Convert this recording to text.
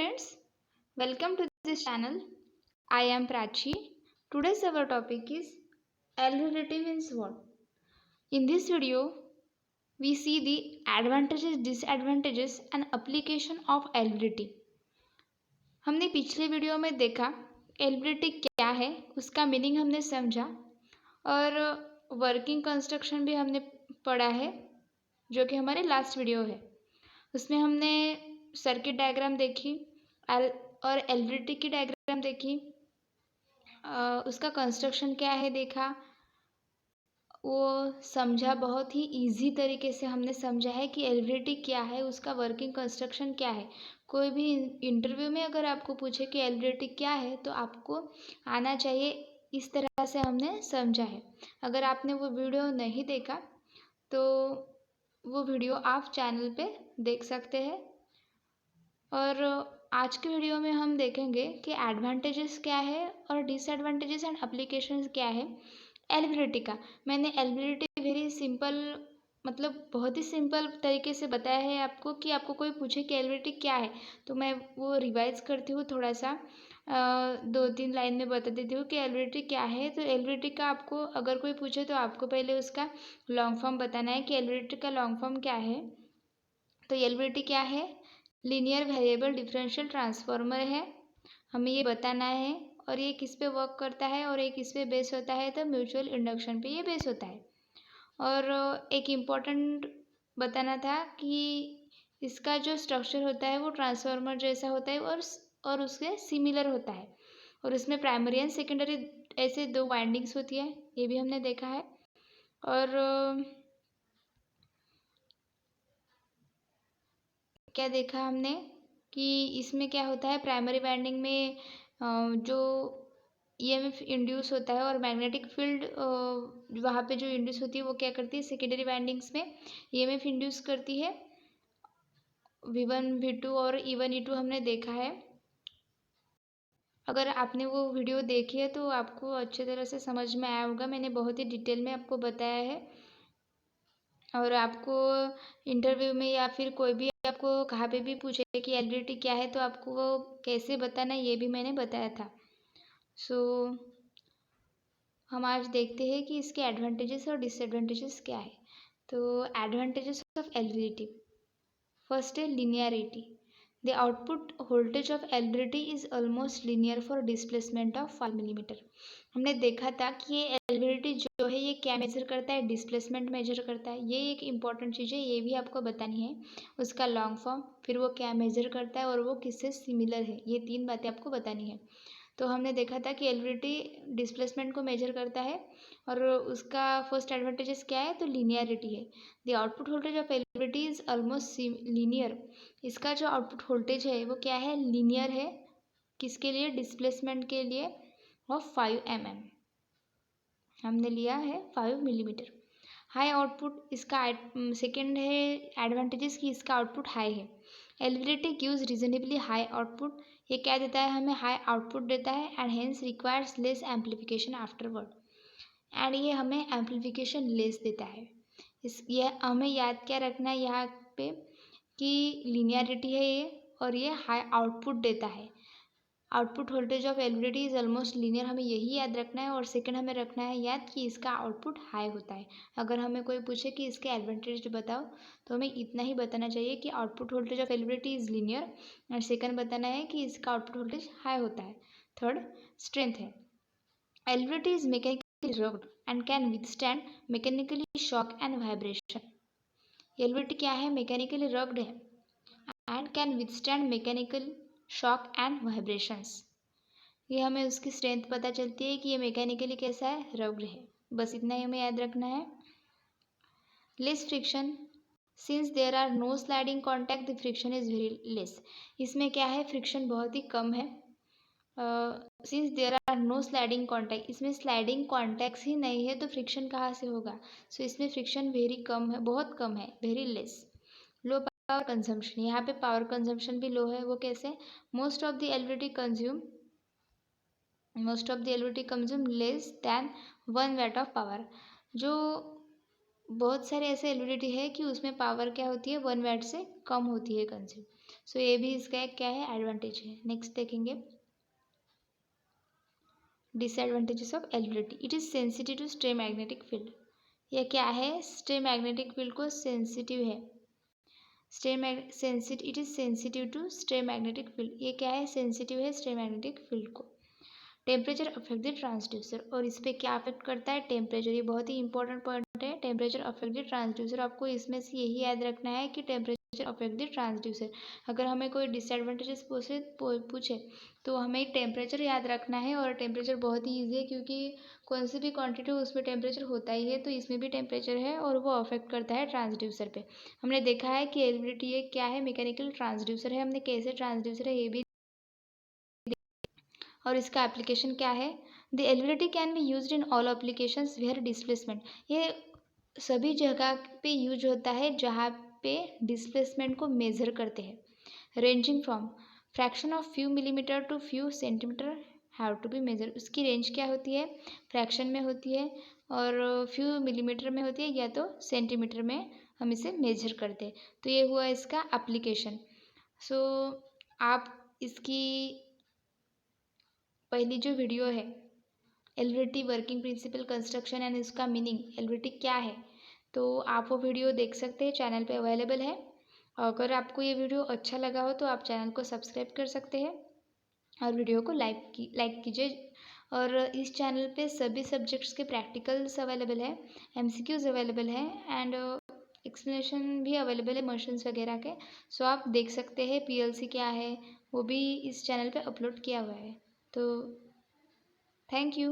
friends, welcome to this channel. I am Prachi. Today's our topic is algorithm means what? In this video, we see the advantages, disadvantages and application of algorithm. हमने पिछले video में देखा algorithm क्या है, उसका meaning हमने समझा और वर्किंग कंस्ट्रक्शन भी हमने पढ़ा है, जो कि हमारे लास्ट वीडियो है। उसमें हमने सर्किट डायग्राम देखी और एलवीटी की डायग्राम देखी, उसका कंस्ट्रक्शन क्या है देखा, वो समझा। बहुत ही इजी तरीके से हमने समझा है कि एलवीटी क्या है, उसका वर्किंग कंस्ट्रक्शन क्या है। कोई भी इंटरव्यू में अगर आपको पूछे कि एलवीटी क्या है तो आपको आना चाहिए, इस तरह से हमने समझा है। अगर आपने वो वीडियो नहीं देखा तो वो वीडियो आप चैनल पे देख सकते हैं। और आज के वीडियो में हम देखेंगे कि एडवांटेजेस क्या है और डिसएडवांटेजेस एंड एप्लीकेशंस क्या है एलवीटी का। मैंने एलवीटी वेरी सिंपल, मतलब बहुत ही सिंपल तरीके से बताया है आपको कि आपको कोई पूछे कि एलवीटी क्या है तो मैं वो रिवाइज करती हूँ, थोड़ा सा 2-3 लाइन में बता देती हूँ कि एलवीटी क्या है। तो एलवीटी का आपको अगर कोई पूछे तो आपको पहले उसका लॉन्ग फॉर्म बताना है कि एलवीटी का लॉन्ग फॉर्म क्या है। तो एलवीटी क्या है? लीनियर वेरिएबल डिफरेंशियल ट्रांसफॉर्मर है, हमें ये बताना है। और ये किस पे वर्क करता है और ये किस पे बेस होता है? तो म्यूचुअल इंडक्शन पे ये बेस होता है। और एक इम्पॉर्टेंट बताना था कि इसका जो स्ट्रक्चर होता है वो ट्रांसफार्मर जैसा होता है और उसके सिमिलर होता है। और उसमें प्राइमरी एंड सेकेंडरी ऐसे 2 वाइंडिंग्स होती है, ये भी हमने देखा है। और क्या देखा हमने कि इसमें क्या होता है, प्राइमरी वाइंडिंग में जो ईएमएफ इंड्यूस होता है और मैग्नेटिक फील्ड वहाँ पे जो इंड्यूस होती है वो क्या करती है, सेकेंडरी वाइंडिंग्स में ईएमएफ इंड्यूस करती है। V1 V2 और E1 E2 हमने देखा है। अगर आपने वो वीडियो देखी है तो आपको अच्छे तरह से समझ में आया होगा, मैंने बहुत ही डिटेल में आपको बताया है। और आपको इंटरव्यू में या फिर कोई भी आपको कहाँ पे भी पूछे कि एलवीटी क्या है तो आपको वो कैसे बताना है ये भी मैंने बताया था। सो हम आज देखते हैं कि इसके एडवांटेजेस और डिसएडवांटेजेस क्या है। तो एडवांटेजेस ऑफ एलवीटी, फर्स्ट है linearity. The output voltage of LVT is almost linear for displacement of 5 millimetre. हमने देखा था कि ये एलवीटी जो है ये क्या मेजर करता है, डिस्प्लेसमेंट मेजर करता है। ये एक इम्पॉर्टेंट चीज़ है, ये भी आपको बतानी है। उसका लॉन्ग फॉर्म, फिर वो क्या मेजर करता है और वो किससे सिमिलर है, ये 3 बातें आपको बतानी है। तो हमने देखा था कि एलवीटी डिस्प्लेसमेंट को मेजर करता है और उसका फर्स्ट एडवांटेजेस क्या है, तो लीनियरिटी है। The output voltage of LVT is almost linear. इसका जो आउटपुट वोल्टेज है वो क्या है, लीनियर है। किसके लिए? डिस्प्लेसमेंट के लिए ऑफ 5 mm हमने लिया है 5 मिलीमीटर। हाई आउटपुट, इसका सेकेंड है एडवांटेजेस कि इसका आउटपुट हाई है। एलवीटी गिव्स रीजनेबली हाई आउटपुट, ये क्या देता है हमें, हाई आउटपुट देता है and hence requires less amplification afterward. And ये हमें एम्पलीफिकेशन लेस देता है। ये हमें याद क्या रखना है यहाँ पे कि लीनियरिटी है ये और ये हाई आउटपुट देता है। Output voltage of LVD is almost linear, हमें यही याद रखना है। और सेकंड हमें रखना है याद कि इसका आउटपुट हाई होता है। अगर हमें कोई पूछे कि इसके एडवांटेज बताओ तो हमें इतना ही बताना चाहिए कि output voltage of LVD is linear, और सेकंड बताना है कि इसका आउटपुट वोल्टेज हाई होता है। थर्ड स्ट्रेंथ है, LVD is mechanically rugged and can withstand mechanically shock and vibration. LVD क्या है, मैकेनिकली रग्ड है and can withstand mechanical shock and vibrations. ये हमें उसकी स्ट्रेंथ पता चलती है कि ये मैकेनिकली कैसा है, रग्ड है। बस इतना ही हमें याद रखना है। Less friction, since there are no sliding contact the friction is very less. इसमें क्या है, फ्रिक्शन बहुत ही कम है। Since there are no sliding contact, इसमें स्लाइडिंग कॉन्टैक्ट्स ही नहीं है तो फ्रिक्शन कहाँ से होगा। सो इसमें फ्रिक्शन वेरी कम है, बहुत कम है, very less. Low power consumption, यहाँ पे पावर कंजम्पशन भी लो है। वो कैसे, most of the LVD consume less than 1 watt of power. जो बहुत सारे ऐसे एलवीडी है कि उसमें पावर क्या होती है, 1 watt से कम होती है कंज्यूम। सो ये भी इसका एक क्या है, एडवांटेज है। नेक्स्ट देखेंगे disadvantages of LVDT. It is sensitive to stray magnetic field. यह क्या है, स्ट्रे मैग्नेटिक फील्ड को सेंसिटिव है। It is sensitive to stray magnetic field. ये क्या है, सेंसिटिव है स्ट्रे मैग्नेटिक फील्ड को। टेम्परेचर अफेक्ट द ट्रांसड्यूसर, और इस पर क्या अफेक्ट करता है, टेम्परेचर। ये बहुत ही इंपॉर्टेंट पॉइंट है, टेम्परेचर अफेक्ट द ट्रांसड्यूसर। आपको इसमें से यही याद रखना है कि टेम्परेचर अफेक्ट द ट्रांसड्यूसर। अगर हमें कोई डिसएडवांटेजेस पूछे तो हमें टेम्परेचर याद रखना है, और टेम्परेचर बहुत ही ईजी है क्योंकि कौन सी भी क्वांटिटी हो उसमें टेम्परेचर होता ही है, तो इसमें भी टेम्परेचर है और वो अफेक्ट करता है ट्रांसड्यूसर पे। हमने देखा है कि एलवीडीटी ये क्या है, मैकेनिकल ट्रांसड्यूसर है। हमने कैसे ट्रांसड्यूसर है ये भी, और इसका एप्लीकेशन क्या है। The LVDT can be used in all applications where displacement. ये सभी जगह पे यूज होता है जहाँ पे डिस्प्लेसमेंट को मेजर करते हैं। Ranging from fraction of few millimetre to few centimetre have to be measure. उसकी रेंज क्या होती है, फ्रैक्शन में होती है, और फ्यू मिलीमीटर में होती है, या तो सेंटीमीटर में हम इसे मेजर करते हैं। तो ये हुआ इसका एप्लीकेशन। सो आप इसकी पहली जो वीडियो है LVDT working principle construction and इसका मीनिंग, एलवीडीटी क्या है, तो आप वो वीडियो देख सकते हैं, चैनल पे अवेलेबल है। अगर आपको ये वीडियो अच्छा लगा हो तो आप चैनल को सब्सक्राइब कर सकते हैं और वीडियो को लाइक कीजिए। और इस चैनल पे सभी सब्जेक्ट्स के प्रैक्टिकल्स अवेलेबल है, एमसीक्यूज अवेलेबल है, एंड एक्सप्लेनेशन भी अवेलेबल है मशीन्स वगैरह के। सो आप देख सकते हैं पीएलसी क्या है, वो भी इस चैनल पे अपलोड किया हुआ है। तो थैंक यू।